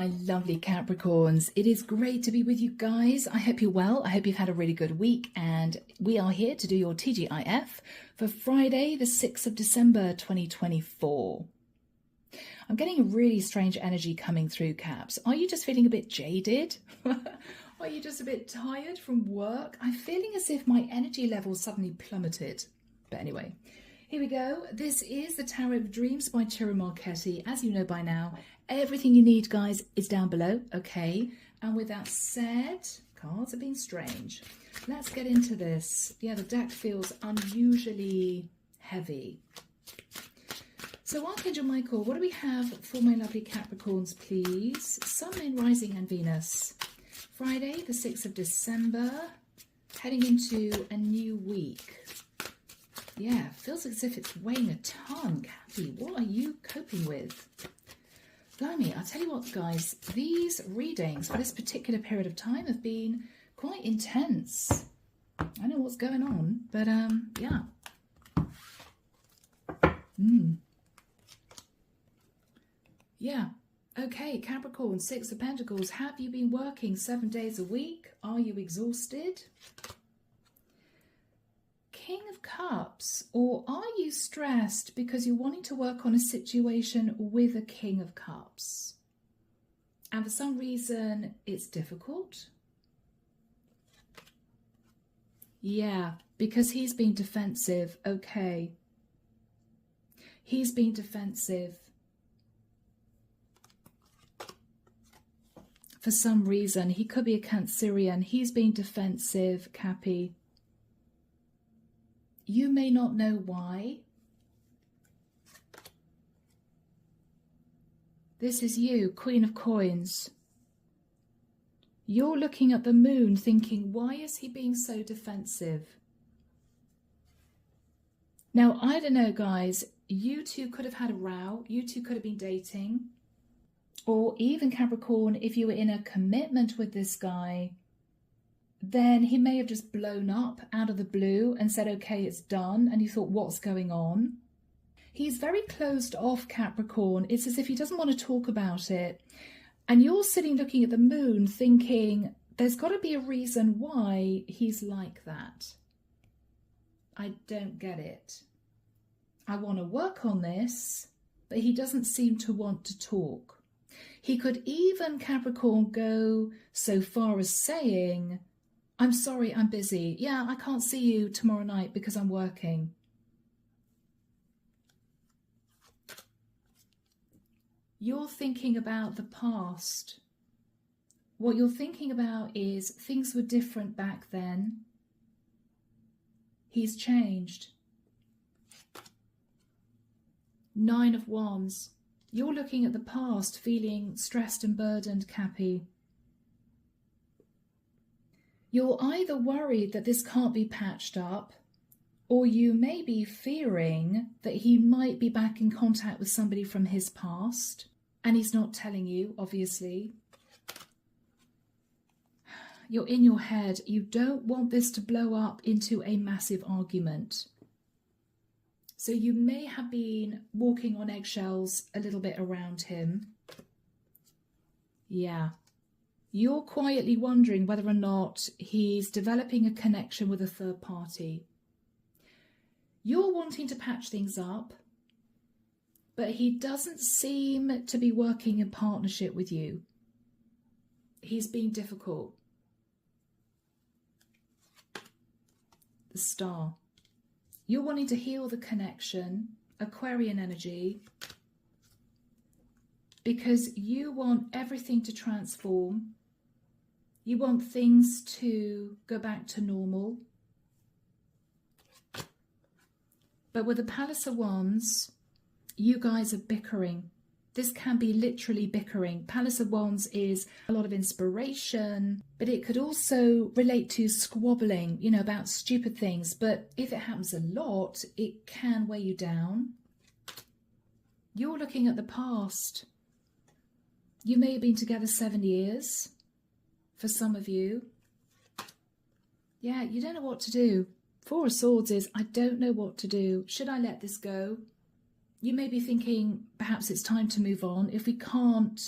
my lovely Capricorns. It is great to be with you guys. I hope you're well. I hope you've had a really good week, and we are here to do your TGIF for Friday, the 6th of December, 2024. I'm getting a really strange energy coming through, Caps. Are you just feeling a bit jaded? Are you just a bit tired from work? I'm feeling as if my energy level suddenly plummeted. But anyway, here we go. This is the Tarot of Dreams by Ciro Marchetti. As you know by now, everything you need, guys, is down below, okay? And with that said, cards are being strange. Let's get into this. Yeah, the deck feels unusually heavy. So Archangel Michael, what do we have for my lovely Capricorns, please? Sun, Moon, Rising and Venus. Friday, the 6th of December, heading into a new week. Yeah, feels as if it's weighing a ton. Cappy, what are you coping with? Blimey, I'll tell you what, guys, these readings for this particular period of time have been quite intense. I don't know what's going on, but yeah. Yeah. Okay, Capricorn, 6 of Pentacles. Have you been working 7 days a week? Are you exhausted? King of Cups, or are you stressed because you're wanting to work on a situation with a King of Cups? And for some reason, it's difficult. Yeah, because he's been defensive. Okay. He's been defensive. For some reason, he could be a Cancerian. He's being defensive, Cappy. You may not know why. This is you, Queen of Coins. You're looking at the moon thinking, why is he being so defensive? Now, I don't know, guys. You two could have had a row. You two could have been dating. Or even Capricorn, if you were in a commitment with this guy, then he may have just blown up out of the blue and said, okay, it's done. And you thought, what's going on? He's very closed off, Capricorn. It's as if he doesn't want to talk about it. And you're sitting looking at the moon thinking, there's got to be a reason why he's like that. I don't get it. I want to work on this, but he doesn't seem to want to talk. He could even, Capricorn, go so far as saying, I'm sorry, I'm busy. Yeah, I can't see you tomorrow night because I'm working. You're thinking about the past. What you're thinking about is things were different back then. He's changed. 9 of Wands. You're looking at the past, feeling stressed and burdened, Cappy. You're either worried that this can't be patched up, or you may be fearing that he might be back in contact with somebody from his past, and he's not telling you, obviously. You're in your head. You don't want this to blow up into a massive argument. So you may have been walking on eggshells a little bit around him. Yeah. You're quietly wondering whether or not he's developing a connection with a third party. You're wanting to patch things up, but he doesn't seem to be working in partnership with you. He's being difficult. The Star. You're wanting to heal the connection, Aquarian energy, because you want everything to transform. You want things to go back to normal. But with the Palace of Wands, you guys are bickering. This can be literally bickering. Palace of Wands is a lot of inspiration, but it could also relate to squabbling, you know, about stupid things. But if it happens a lot, it can weigh you down. You're looking at the past. You may have been together 7 years for some of you. Yeah, you don't know what to do. 4 of Swords is, I don't know what to do. Should I let this go? You may be thinking, perhaps it's time to move on. If we can't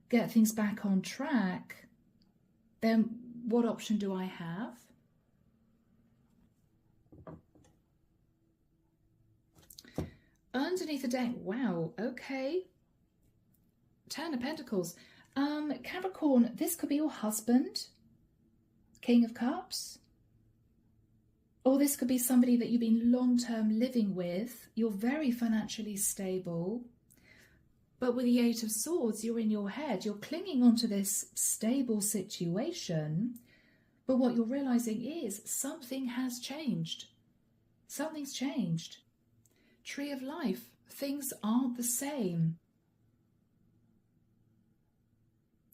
get things back on track, then what option do I have? Underneath the deck, wow, okay. Ten of Pentacles. Capricorn, this could be your husband, King of Cups. Or this could be somebody that you've been long-term living with. You're very financially stable. But with the Eight of Swords, you're in your head. You're clinging onto this stable situation. But what you're realizing is something has changed. Something's changed. Tree of Life. Things aren't the same.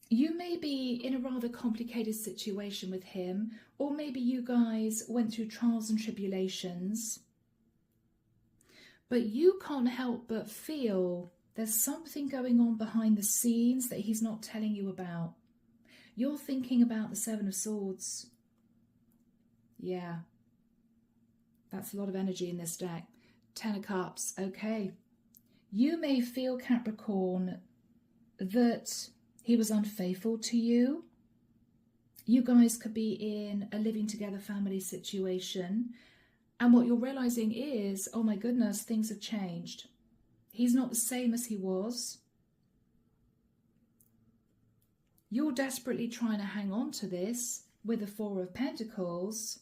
You may be in a rather complicated situation with him, or maybe you guys went through trials and tribulations, but you can't help but feel there's something going on behind the scenes that he's not telling you about. You're thinking about the Seven of Swords. Yeah, that's a lot of energy in this deck. Ten of Cups, okay. You may feel, Capricorn, that he was unfaithful to you. You guys could be in a living together family situation. And what you're realizing is, oh my goodness, things have changed. He's not the same as he was. You're desperately trying to hang on to this with the Four of Pentacles.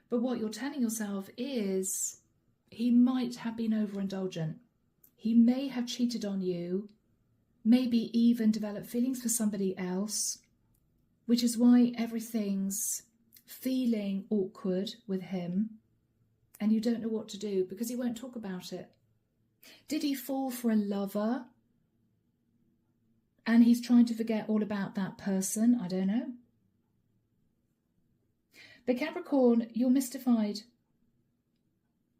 But what you're telling yourself is he might have been overindulgent. He may have cheated on you. Maybe even develop feelings for somebody else, which is why everything's feeling awkward with him and you don't know what to do because he won't talk about it. Did he fall for a lover and he's trying to forget all about that person? I don't know. But Capricorn, you're mystified.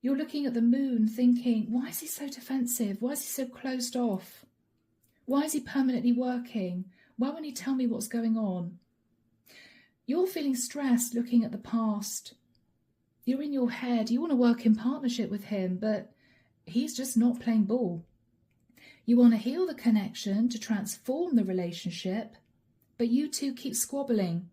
You're looking at the moon thinking, why is he so defensive? Why is he so closed off? Why is he permanently working? Why won't he tell me what's going on? You're feeling stressed looking at the past. You're in your head. You want to work in partnership with him, but he's just not playing ball. You want to heal the connection to transform the relationship, but you two keep squabbling.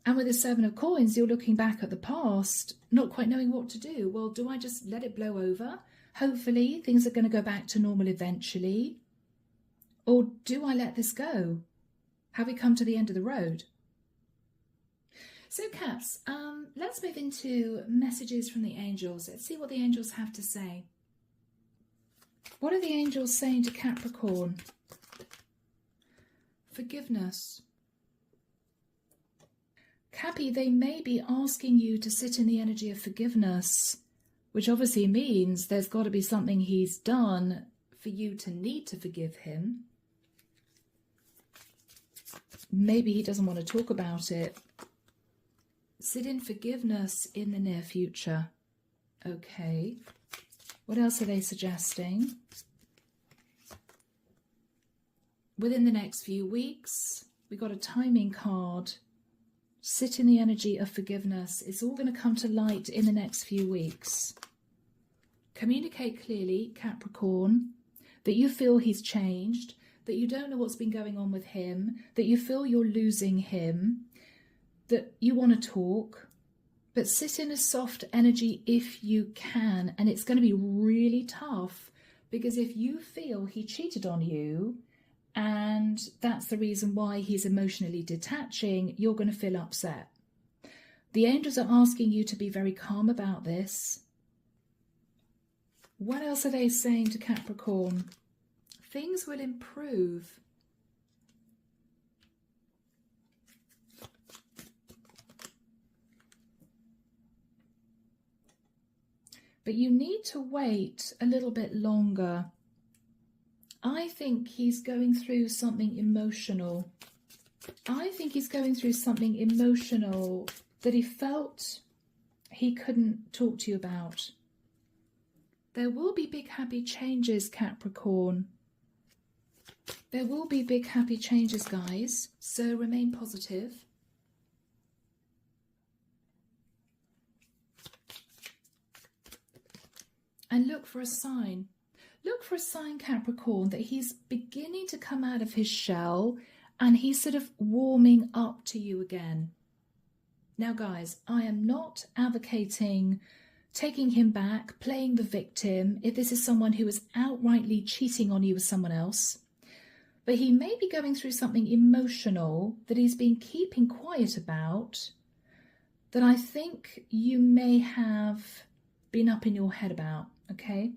And with the Seven of Coins, you're looking back at the past, not quite knowing what to do. Well, do I just let it blow over? Hopefully, things are going to go back to normal eventually. Or do I let this go? Have we come to the end of the road? So Caps, let's move into messages from the angels. Let's see what the angels have to say. What are the angels saying to Capricorn? Forgiveness. Cappy, they may be asking you to sit in the energy of forgiveness, which obviously means there's got to be something he's done for you to need to forgive him. Maybe he doesn't want to talk about it. Sit in forgiveness in the near future. Okay. What else are they suggesting? Within the next few weeks, we got a timing card. Sit in the energy of forgiveness. It's all going to come to light in the next few weeks. Communicate clearly, Capricorn, that you feel he's changed, that you don't know what's been going on with him, that you feel you're losing him, that you want to talk, but sit in a soft energy if you can. And it's going to be really tough because if you feel he cheated on you and that's the reason why he's emotionally detaching, you're going to feel upset. The angels are asking you to be very calm about this. What else are they saying to Capricorn? Things will improve. But you need to wait a little bit longer. I think he's going through something emotional. I think he's going through something emotional that he felt he couldn't talk to you about. There will be big happy changes, Capricorn. There will be big happy changes, guys. So remain positive. And look for a sign. Look for a sign, Capricorn, that he's beginning to come out of his shell and he's sort of warming up to you again. Now, guys, I am not advocating taking him back, playing the victim, if this is someone who is outrightly cheating on you with someone else. But he may be going through something emotional that he's been keeping quiet about, that I think you may have been up in your head about, okay?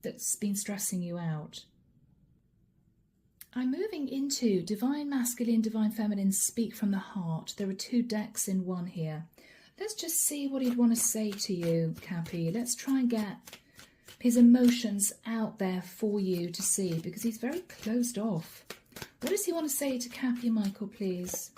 That's been stressing you out. I'm moving into Divine Masculine, Divine Feminine, Speak from the Heart. There are 2 decks in one here. Let's just see what he'd want to say to you, Cappy. Let's try and get his emotions out there for you to see, because he's very closed off. What does he want to say to Cappy and Michael, please?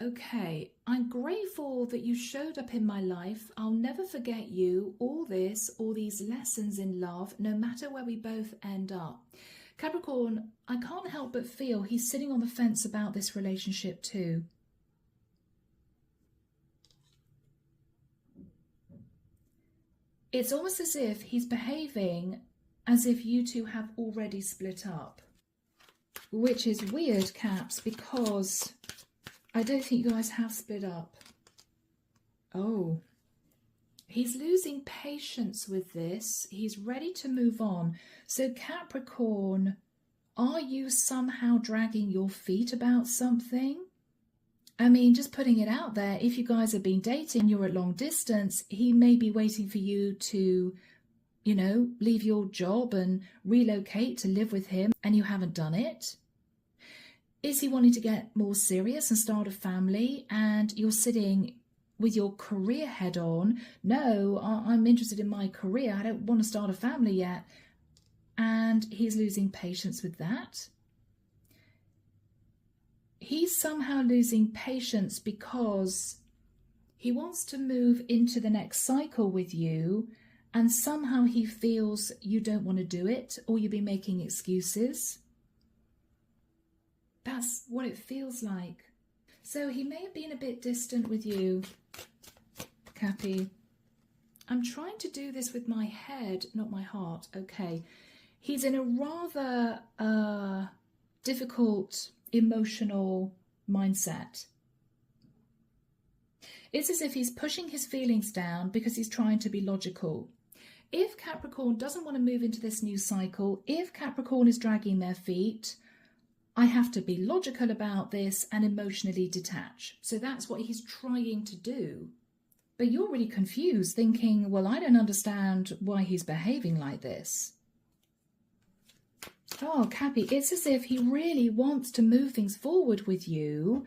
Okay, I'm grateful that you showed up in my life. I'll never forget you, all these lessons in love, no matter where we both end up. Capricorn, I can't help but feel he's sitting on the fence about this relationship too. It's almost as if he's behaving as if you two have already split up, which is weird, Caps, because I don't think you guys have split up. Oh, he's losing patience with this. He's ready to move on. So Capricorn, are you somehow dragging your feet about something? I mean, just putting it out there, if you guys have been dating, you're at long distance, he may be waiting for you to, you know, leave your job and relocate to live with him, and you haven't done it. Is he wanting to get more serious and start a family, and you're sitting with your career head on? No, I'm interested in my career. I don't want to start a family yet. And he's losing patience with that. He's somehow losing patience because he wants to move into the next cycle with you, and somehow he feels you don't want to do it, or you'll be making excuses. That's what it feels like. So he may have been a bit distant with you, Cappy. I'm trying to do this with my head, not my heart. Okay. He's in a rather difficult emotional mindset. It's as if he's pushing his feelings down because he's trying to be logical. If Capricorn doesn't want to move into this new cycle, if Capricorn is dragging their feet, I have to be logical about this and emotionally detach. So that's what he's trying to do. But you're really confused, thinking, well, I don't understand why he's behaving like this. Oh, Cappy, it's as if he really wants to move things forward with you,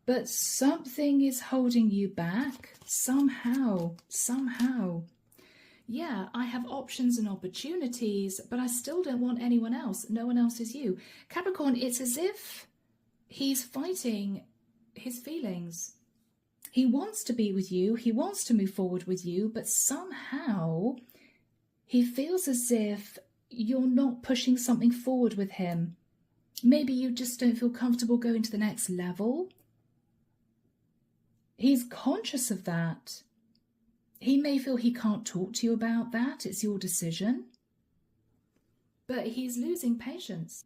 but something is holding you back somehow. Yeah, I have options and opportunities, but I still don't want anyone else. No one else is you. Capricorn, it's as if he's fighting his feelings. He wants to be with you. He wants to move forward with you, but somehow he feels as if you're not pushing something forward with him. Maybe you just don't feel comfortable going to the next level. He's conscious of that. He may feel he can't talk to you about that. It's your decision. But he's losing patience.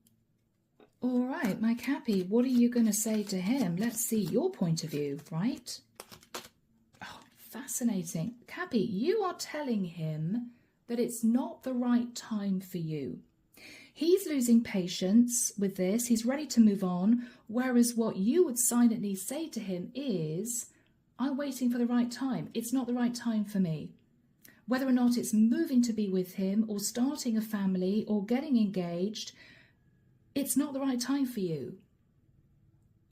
All right, my Cappy, what are you going to say to him? Let's see your point of view, right? Oh, fascinating. Cappy, you are telling him that it's not the right time for you. He's losing patience with this. He's ready to move on. Whereas what you would silently say to him is, I'm waiting for the right time. It's not the right time for me. Whether or not it's moving to be with him or starting a family or getting engaged, it's not the right time for you.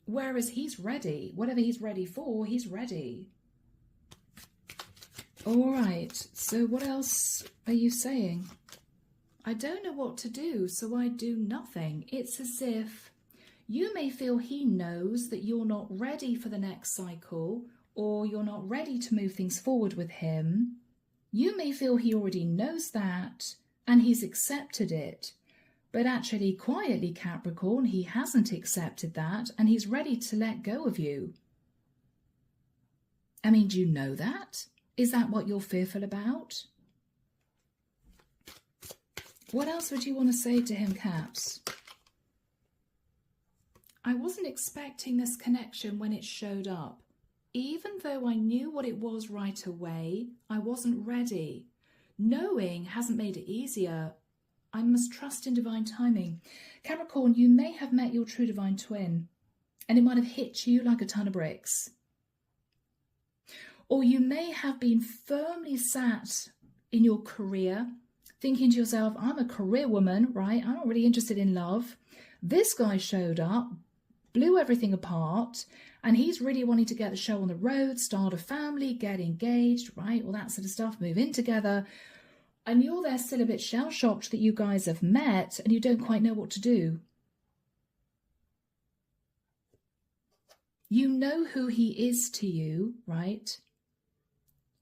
Whereas he's ready. Whatever he's ready for, he's ready. All right, so what else are you saying? I don't know what to do, so I do nothing. It's as if you may feel he knows that you're not ready for the next cycle, or you're not ready to move things forward with him. You may feel he already knows that, and he's accepted it. But actually, quietly, Capricorn, he hasn't accepted that, and he's ready to let go of you. I mean, do you know that? Is that what you're fearful about? What else would you want to say to him, Caps? I wasn't expecting this connection when it showed up. Even though I knew what it was right away, I wasn't ready. Knowing hasn't made it easier. I must trust in divine timing. Capricorn, you may have met your true divine twin, and it might have hit you like a ton of bricks. Or you may have been firmly sat in your career, thinking to yourself, I'm a career woman, right? I'm not really interested in love. This guy showed up, blew everything apart, and he's really wanting to get the show on the road, start a family, get engaged, right? All that sort of stuff, move in together. And you're there still a bit shell-shocked that you guys have met and you don't quite know what to do. You know who he is to you, right?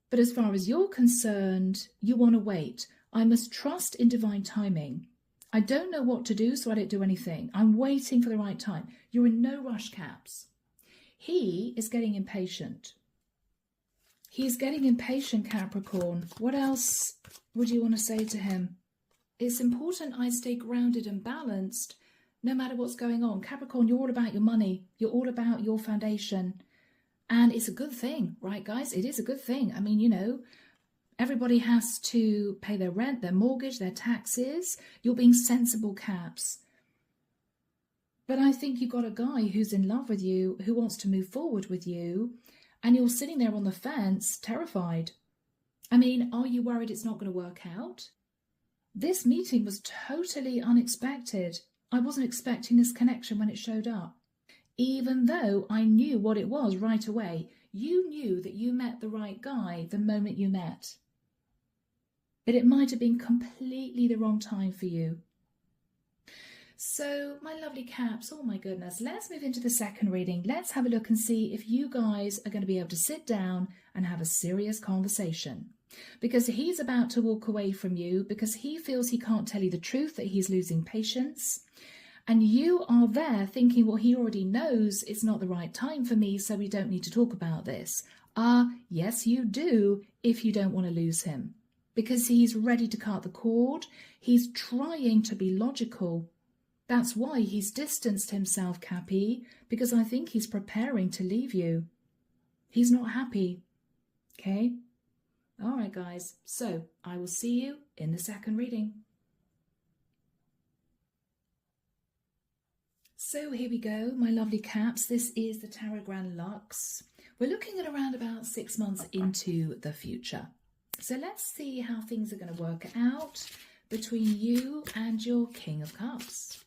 But as far as you're concerned, you want to wait. I must trust in divine timing. I don't know what to do, so I don't do anything. I'm waiting for the right time. You're in no rush, Caps. He is getting impatient. He's getting impatient, Capricorn. What else would you want to say to him? It's important I stay grounded and balanced no matter what's going on. Capricorn, you're all about your money. You're all about your foundation. And it's a good thing, right, guys? It is a good thing. I mean, you know, everybody has to pay their rent, their mortgage, their taxes. You're being sensible, Caps. But I think you've got a guy who's in love with you, who wants to move forward with you, and you're sitting there on the fence, terrified. I mean, are you worried it's not going to work out? This meeting was totally unexpected. I wasn't expecting this connection when it showed up. Even though I knew what it was right away, you knew that you met the right guy the moment you met. But it might have been completely the wrong time for you. So, my lovely Caps, oh my goodness, let's move into the second reading. Let's have a look and see if you guys are going to be able to sit down and have a serious conversation. Because he's about to walk away from you because he feels he can't tell you the truth, that he's losing patience. And you are there thinking, well, he already knows it's not the right time for me, so we don't need to talk about this. Yes, you do, if you don't want to lose him. Because he's ready to cut the cord. He's trying to be logical. That's why he's distanced himself, Cappy, because I think he's preparing to leave you. He's not happy. Okay? All right, guys. So I will see you in the second reading. So here we go, my lovely Caps. This is the Tarot Grand Lux. We're looking at around about 6 months into the future. So let's see how things are going to work out between you and your King of Cups.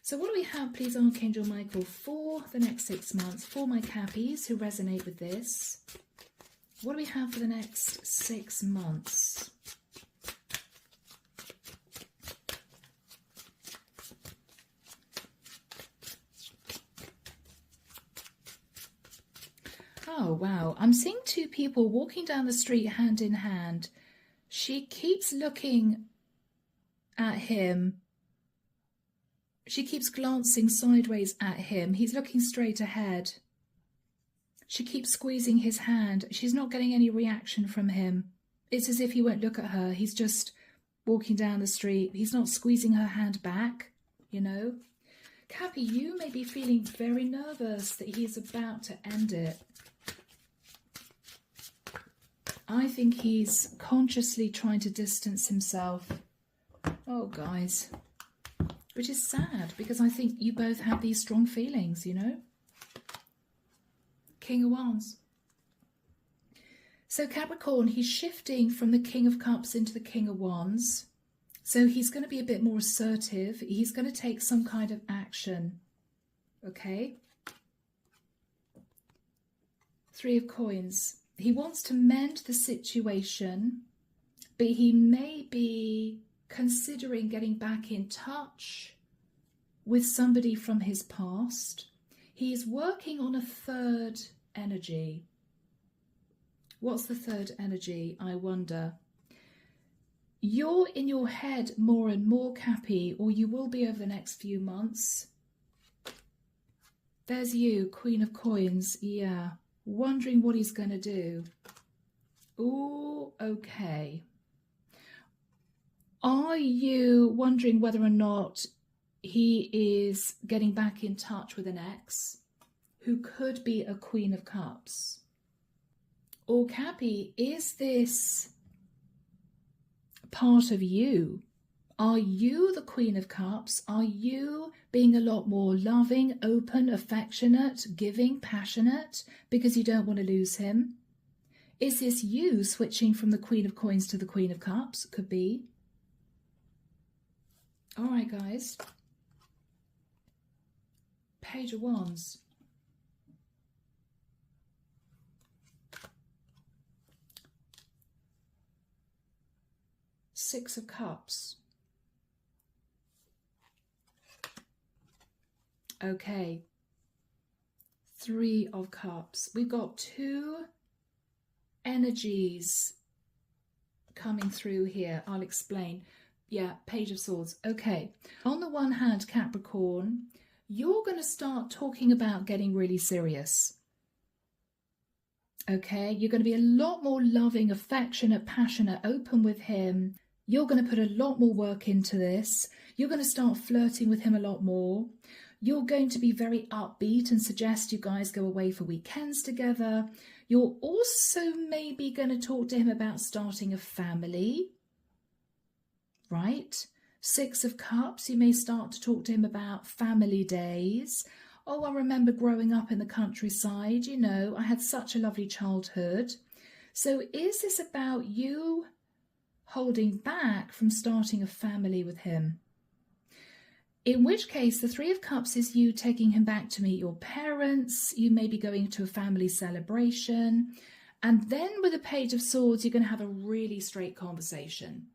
So what do we have, please, Archangel Michael, for the next 6 months, for my Cappies who resonate with this? What do we have for the next 6 months? Oh, wow. I'm seeing two people walking down the street hand in hand. She keeps looking at him. She keeps glancing sideways at him. He's looking straight ahead. She keeps squeezing his hand. She's not getting any reaction from him. It's as if he won't look at her. He's just walking down the street. He's not squeezing her hand back, you know. Cappy, you may be feeling very nervous that he's about to end it. I think he's consciously trying to distance himself. Oh, guys. Which is sad, because I think you both have these strong feelings, you know. King of Wands. So Capricorn, he's shifting from the King of Cups into the King of Wands. So he's going to be a bit more assertive. He's going to take some kind of action. Okay. 3 of Coins. He wants to mend the situation, but he may be considering getting back in touch with somebody from his past. He's working on a third energy. What's the third energy, I wonder? You're in your head more and more, Cappy, or you will be over the next few months. There's you, Queen of Coins, yeah. Wondering what he's going to do. Oh, okay. Are you wondering whether or not he is getting back in touch with an ex who could be a Queen of Cups? Or Cappy, is this part of you? Are you the Queen of Cups? Are you being a lot more loving, open, affectionate, giving, passionate because you don't want to lose him? Is this you switching from the Queen of Coins to the Queen of Cups? Could be. All right, guys. Page of Wands. Six of Cups. Okay. Three of Cups. We've got two energies coming through here. I'll explain. Yeah, Page of Swords. Okay. On the one hand, Capricorn, you're going to start talking about getting really serious. Okay, you're going to be a lot more loving, affectionate, passionate, open with him. You're going to put a lot more work into this. You're going to start flirting with him a lot more. You're going to be very upbeat and suggest you guys go away for weekends together. You're also maybe going to talk to him about starting a family, right? Six of Cups, you may start to talk to him about family days. Oh, I remember growing up in the countryside, you know, I had such a lovely childhood. So is this about you holding back from starting a family with him? In which case, the Three of Cups is you taking him back to meet your parents. You may be going to a family celebration. And then with the Page of Swords, you're going to have a really straight conversation.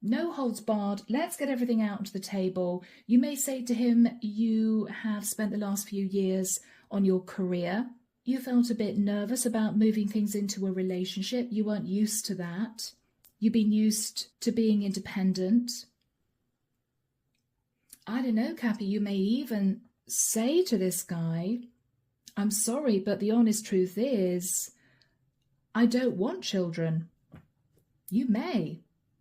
No holds barred. Let's get everything out onto the table. You may say to him, you have spent the last few years on your career. You felt a bit nervous about moving things into a relationship. You weren't used to that. You've been used to being independent. I don't know, Cappy, you may even say to this guy, I'm sorry, but the honest truth is, I don't want children. You may.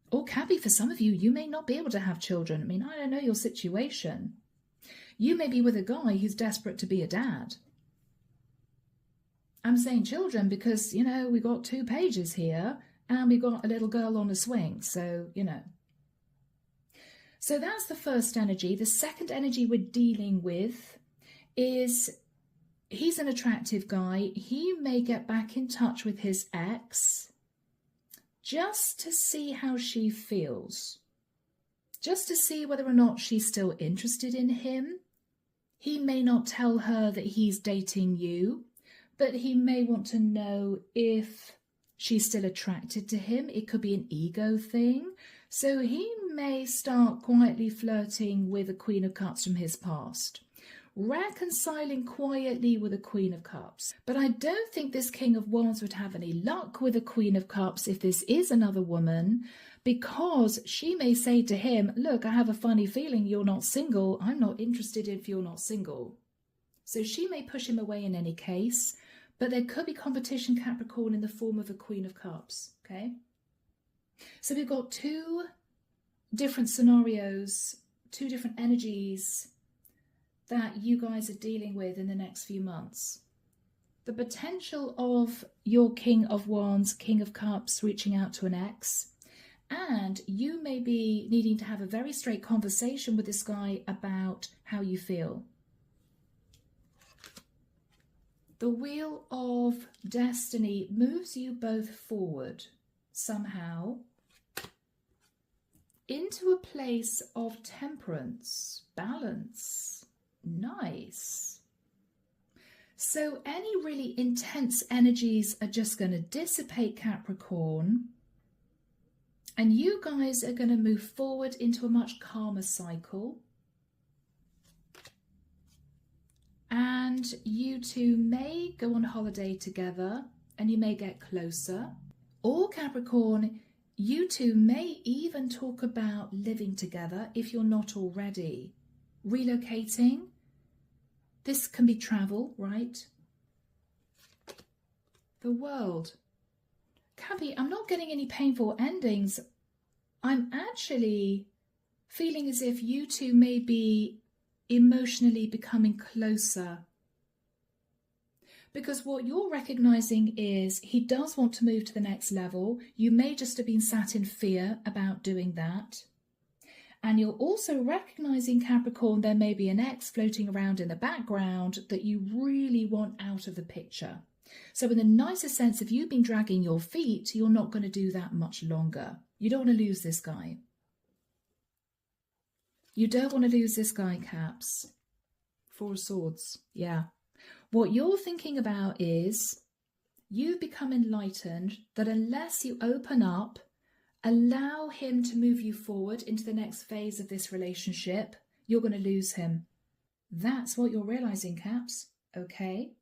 Or Cappy, for some of you, you may not be able to have children. I mean, I don't know your situation. You may be with a guy who's desperate to be a dad. I'm saying children because, you know, we got 2 pages here and we got a little girl on a swing. So, you know. So that's the first energy. The second energy we're dealing with is he's an attractive guy. He may get back in touch with his ex just to see how she feels, just to see whether or not she's still interested in him. He may not tell her that he's dating you, but he may want to know if she's still attracted to him. It could be an ego thing. So he may start quietly flirting with a Queen of Cups from his past, reconciling quietly with a Queen of Cups. But I don't think this King of Wands would have any luck with a Queen of Cups if this is another woman, because she may say to him, look, I have a funny feeling you're not single. I'm not interested if you're not single. So she may push him away in any case, but there could be competition, Capricorn, in the form of a Queen of Cups, okay? So we've got 2 different scenarios, 2 different energies that you guys are dealing with in the next few months. The potential of your King of Wands, King of Cups reaching out to an ex, and you may be needing to have a very straight conversation with this guy about how you feel. The Wheel of Destiny moves you both forward somehow into a place of temperance, balance. Nice. So any really intense energies are just going to dissipate, Capricorn, and you guys are going to move forward into a much calmer cycle. And you two may go on holiday together and you may get closer. Or Capricorn, you two may even talk about living together if you're not already. Relocating. This can be travel, right? The World. Cappy, I'm not getting any painful endings. I'm actually feeling as if you two may be emotionally becoming closer. Because what you're recognizing is he does want to move to the next level. You may just have been sat in fear about doing that. And you're also recognizing, Capricorn, there may be an ex floating around in the background that you really want out of the picture. So in the nicest sense, if you've been dragging your feet, you're not going to do that much longer. You don't want to lose this guy. You don't want to lose this guy, Caps. Four of Swords, yeah. What you're thinking about is you've become enlightened that unless you open up, allow him to move you forward into the next phase of this relationship, you're going to lose him. That's what you're realizing, Caps. Okay.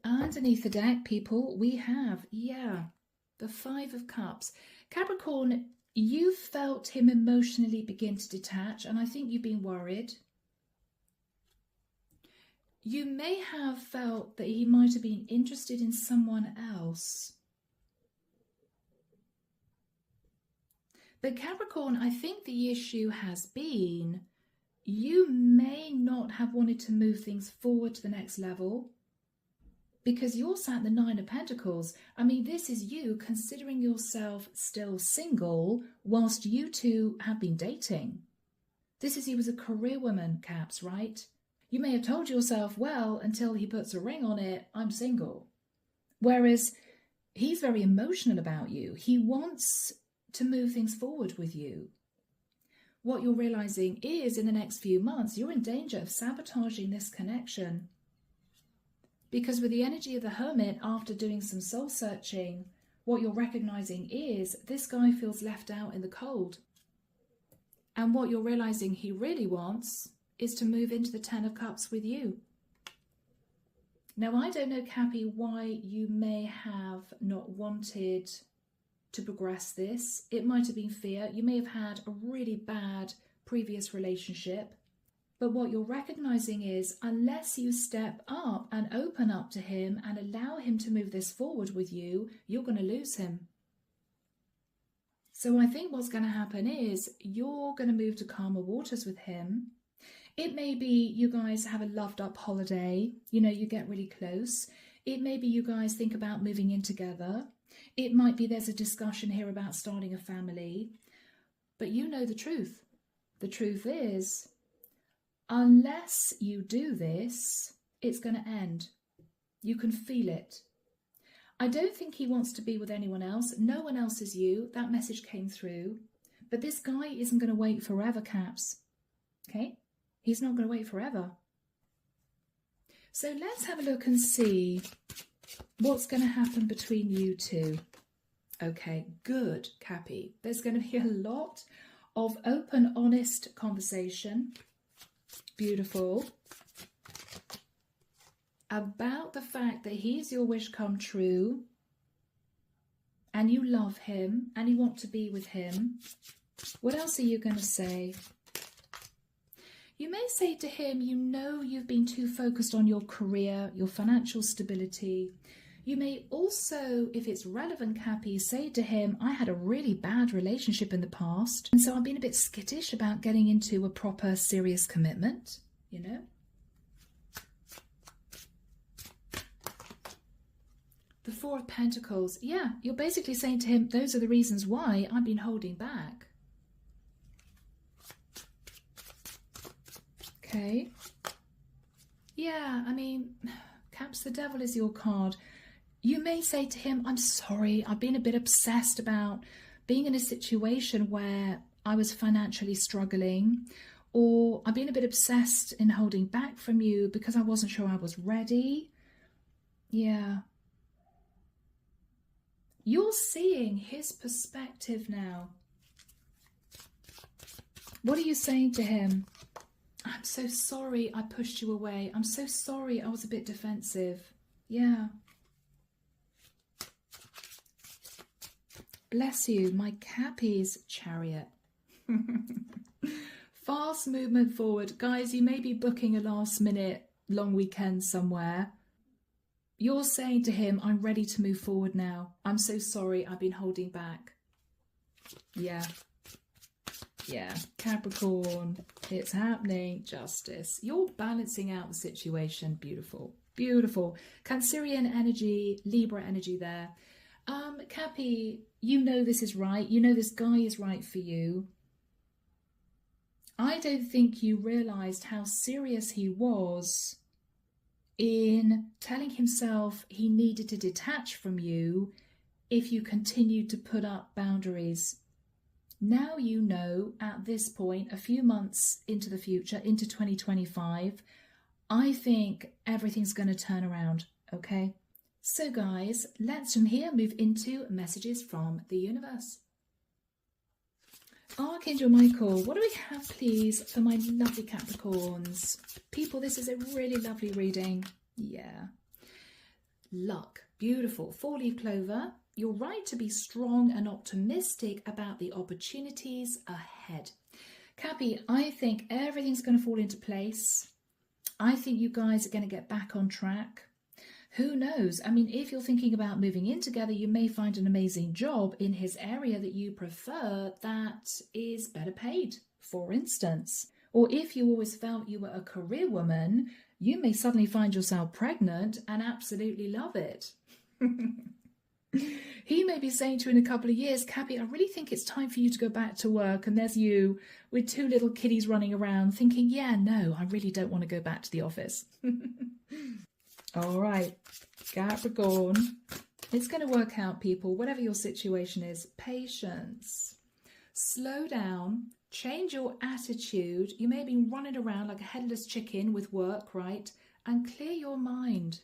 Underneath the deck, people, we have, the Five of Cups. Capricorn, you felt him emotionally begin to detach, and I think you've been worried. You may have felt that he might have been interested in someone else. But Capricorn, I think the issue has been you may not have wanted to move things forward to the next level because you're sat in the Nine of Pentacles. I mean, this is you considering yourself still single whilst you two have been dating. This is you as a career woman, Caps, right? You may have told yourself, well, until he puts a ring on it, I'm single. Whereas he's very emotional about you. He wants to move things forward with you. What you're realizing is in the next few months, you're in danger of sabotaging this connection. Because with the energy of the Hermit, after doing some soul searching, what you're recognizing is this guy feels left out in the cold. And what you're realizing he really wants is to move into the Ten of Cups with you. Now, I don't know, Cappy, why you may have not wanted to progress this. It might have been fear. You may have had a really bad previous relationship. But what you're recognizing is unless you step up and open up to him and allow him to move this forward with you, you're going to lose him. So I think what's going to happen is you're going to move to calmer waters with him. It may be you guys have a loved up holiday, you know, you get really close. It may be you guys think about moving in together. It might be there's a discussion here about starting a family. But you know the truth. The truth is, unless you do this, it's going to end. You can feel it. I don't think he wants to be with anyone else. No one else is you. That message came through. But this guy isn't going to wait forever, Caps. Okay? He's not going to wait forever. So let's have a look and see what's going to happen between you two. Okay, good, Cappy. There's going to be a lot of open, honest conversation. Beautiful. About the fact that he's your wish come true and you love him and you want to be with him. What else are you going to say? You may say to him, you know you've been too focused on your career, your financial stability. You may also, if it's relevant, Cappy, say to him, I had a really bad relationship in the past, and so I've been a bit skittish about getting into a proper serious commitment, you know. The Four of Pentacles. Yeah, you're basically saying to him, those are the reasons why I've been holding back. Okay. Yeah, I mean, Caps, the Devil is your card. You may say to him, I'm sorry, I've been a bit obsessed about being in a situation where I was financially struggling, or I've been a bit obsessed in holding back from you because I wasn't sure I was ready. Yeah. You're seeing his perspective now. What are you saying to him? I'm so sorry I pushed you away. I'm so sorry I was a bit defensive. Yeah. Bless you, my Cappy's Chariot. Fast movement forward. Guys, you may be booking a last minute long weekend somewhere. You're saying to him, I'm ready to move forward now. I'm so sorry, I've been holding back. Yeah. Yeah, Capricorn, it's happening. Justice. You're balancing out the situation. Beautiful. Beautiful. Cancerian energy, Libra energy there. Cappy, you know this is right. You know this guy is right for you. I don't think you realised how serious he was in telling himself he needed to detach from you if you continued to put up boundaries. Now you know at this point, a few months into the future, into 2025, I think everything's going to turn around, okay? So guys, let's from here move into messages from the universe. Archangel Michael, what do we have please for my lovely Capricorns? People, this is a really lovely reading. Yeah. Luck, beautiful. 4-leaf clover. You're right to be strong and optimistic about the opportunities ahead. Cappy, I think everything's going to fall into place. I think you guys are going to get back on track. Who knows? I mean, if you're thinking about moving in together, you may find an amazing job in his area that you prefer that is better paid, for instance. Or if you always felt you were a career woman, you may suddenly find yourself pregnant and absolutely love it. He may be saying to you in a couple of years, Cappy, I really think it's time for you to go back to work. And there's you with 2 little kiddies running around thinking, yeah, no, I really don't want to go back to the office. All right, Capricorn, it's going to work out, people, whatever your situation is. Patience. Slow down, change your attitude. You may have been running around like a headless chicken with work, right? And clear your mind.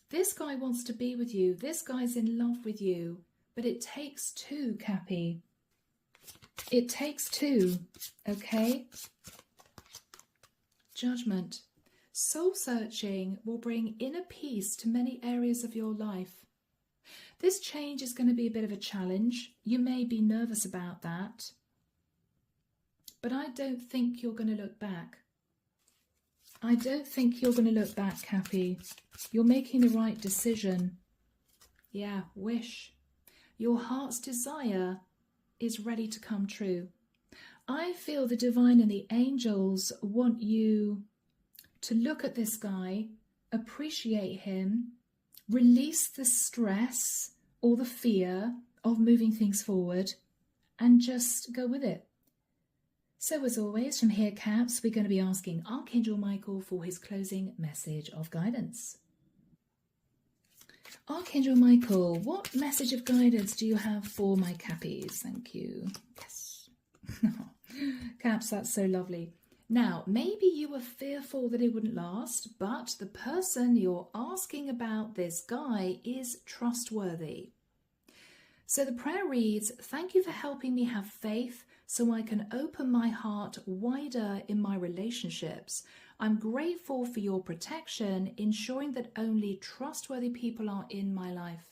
This guy wants to be with you. This guy's in love with you. But it takes 2, Cappy. It takes 2, okay? Judgment. Soul searching will bring inner peace to many areas of your life. This change is going to be a bit of a challenge. You may be nervous about that. But I don't think you're going to look back. I don't think you're going to look back, Cappy. You're making the right decision. Yeah, wish. Your heart's desire is ready to come true. I feel the divine and the angels want you to look at this guy, appreciate him, release the stress or the fear of moving things forward, and just go with it. So as always, from here, Caps, we're going to be asking Archangel Michael for his closing message of guidance. Archangel Michael, what message of guidance do you have for my Cappies? Thank you. Yes. Caps, that's so lovely. Now, maybe you were fearful that it wouldn't last, but the person you're asking about, this guy, is trustworthy. So the prayer reads, thank you for helping me have faith so I can open my heart wider in my relationships. I'm grateful for your protection, ensuring that only trustworthy people are in my life.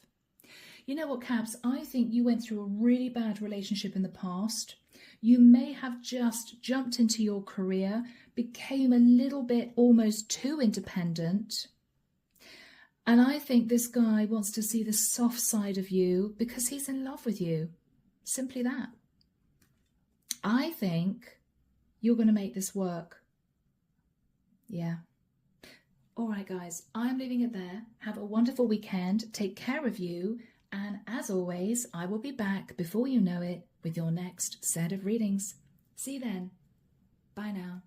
You know what, Caps? I think you went through a really bad relationship in the past. You may have just jumped into your career, became a little bit almost too independent. And I think this guy wants to see the soft side of you because he's in love with you. Simply that. I think you're going to make this work. Yeah. All right, guys, I'm leaving it there. Have a wonderful weekend. Take care of you. And as always, I will be back before you know it with your next set of readings. See you then. Bye now.